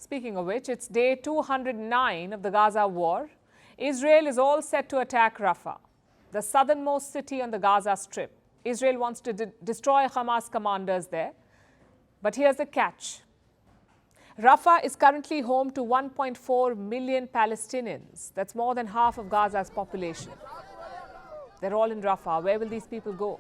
Speaking of which, it's day 209 of the Gaza war. Israel is all set to attack Rafah, the southernmost city on the Gaza Strip. Israel wants to destroy Hamas commanders there. But here's the catch. Rafah is currently home to 1.4 million Palestinians. That's more than half of Gaza's population. They're all in Rafah. Where will these people go?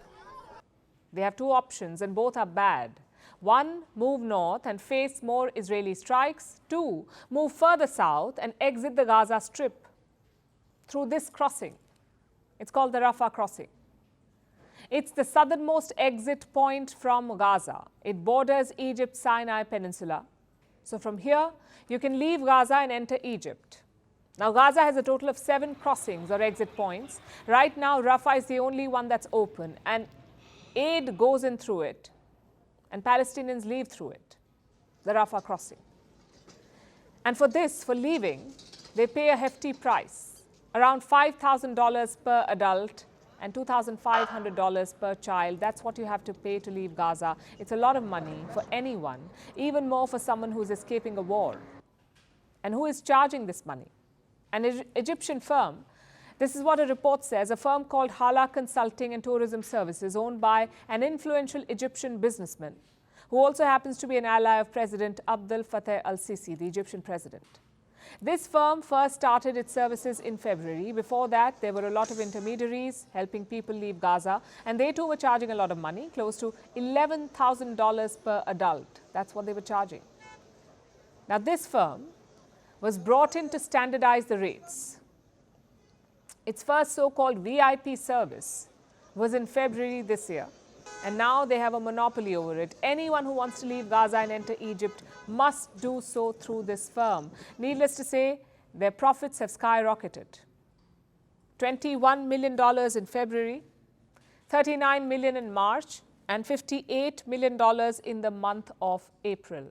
They have two options, and both are bad. One, move north and face more Israeli strikes. Two, move further south and exit the Gaza Strip through this crossing. It's called the Rafah crossing. It's the southernmost exit point from Gaza. It borders Egypt's Sinai Peninsula. So from here, you can leave Gaza and enter Egypt. Now, Gaza has a total of 7 crossings or exit points. Right now, Rafah is the only one that's open, and aid goes in through it, and Palestinians leave through it, the Rafah crossing. And for this, for leaving, they pay a hefty price, around $5,000 per adult and $2,500 per child. That's what you have to pay to leave Gaza. It's a lot of money for anyone, even more for someone who's escaping a war. And who is charging this money? An Egyptian firm. This is what a report says, a firm called Hala Consulting and Tourism Services, owned by an influential Egyptian businessman, who also happens to be an ally of President Abdel Fattah al-Sisi, the Egyptian president. This firm first started its services in February. Before that, there were a lot of intermediaries helping people leave Gaza, and they too were charging a lot of money, close to $11,000 per adult. That's what they were charging. Now, this firm was brought in to standardize the rates. Its first so-called VIP service was in February this year, and now they have a monopoly over it. Anyone who wants to leave Gaza and enter Egypt must do so through this firm. Needless to say, their profits have skyrocketed. $21 million in February, $39 million in March, and $58 million in the month of April.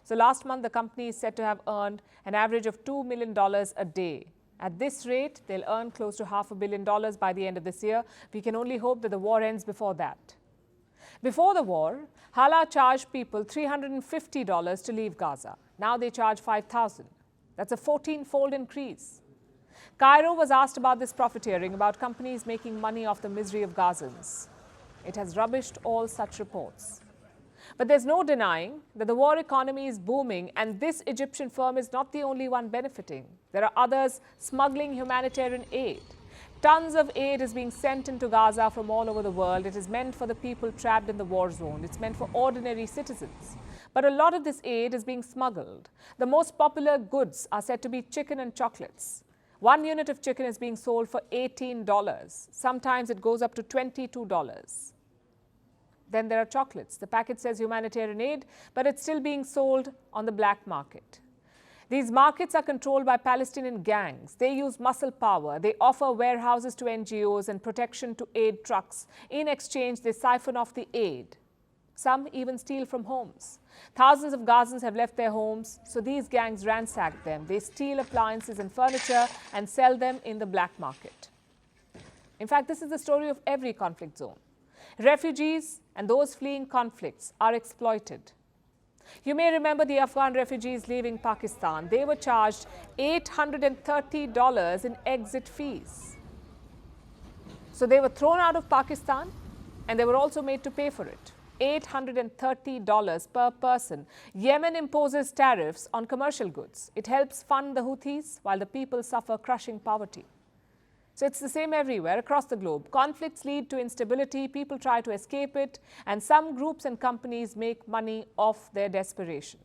So last month, the company is said to have earned an average of $2 million a day. At this rate, they'll earn close to $500 million by the end of this year. We can only hope that the war ends before that. Before the war, Hala charged people $350 to leave Gaza. Now they charge $5,000. That's a 14-fold increase. Cairo was asked about this profiteering, about companies making money off the misery of Gazans. It has rubbished all such reports. But there's no denying that the war economy is booming, and this Egyptian firm is not the only one benefiting. There are others smuggling humanitarian aid. Tons of aid is being sent into Gaza from all over the world. It is meant for the people trapped in the war zone. It's meant for ordinary citizens. But a lot of this aid is being smuggled. The most popular goods are said to be chicken and chocolates. 1 unit of chicken is being sold for $18. Sometimes it goes up to $22. Then there are chocolates. The packet says humanitarian aid, but it's still being sold on the black market. These markets are controlled by Palestinian gangs. They use muscle power. They offer warehouses to NGOs and protection to aid trucks. In exchange, they siphon off the aid. Some even steal from homes. Thousands of Gazans have left their homes, so these gangs ransack them. They steal appliances and furniture and sell them in the black market. In fact, this is the story of every conflict zone. Refugees and those fleeing conflicts are exploited. You may remember the Afghan refugees leaving Pakistan. They were charged $830 in exit fees. So they were thrown out of Pakistan, and they were also made to pay for it. $830 per person. Yemen imposes tariffs on commercial goods. It helps fund the Houthis while the people suffer crushing poverty. So it's the same everywhere across the globe. Conflicts lead to instability, people try to escape it, and some groups and companies make money off their desperation.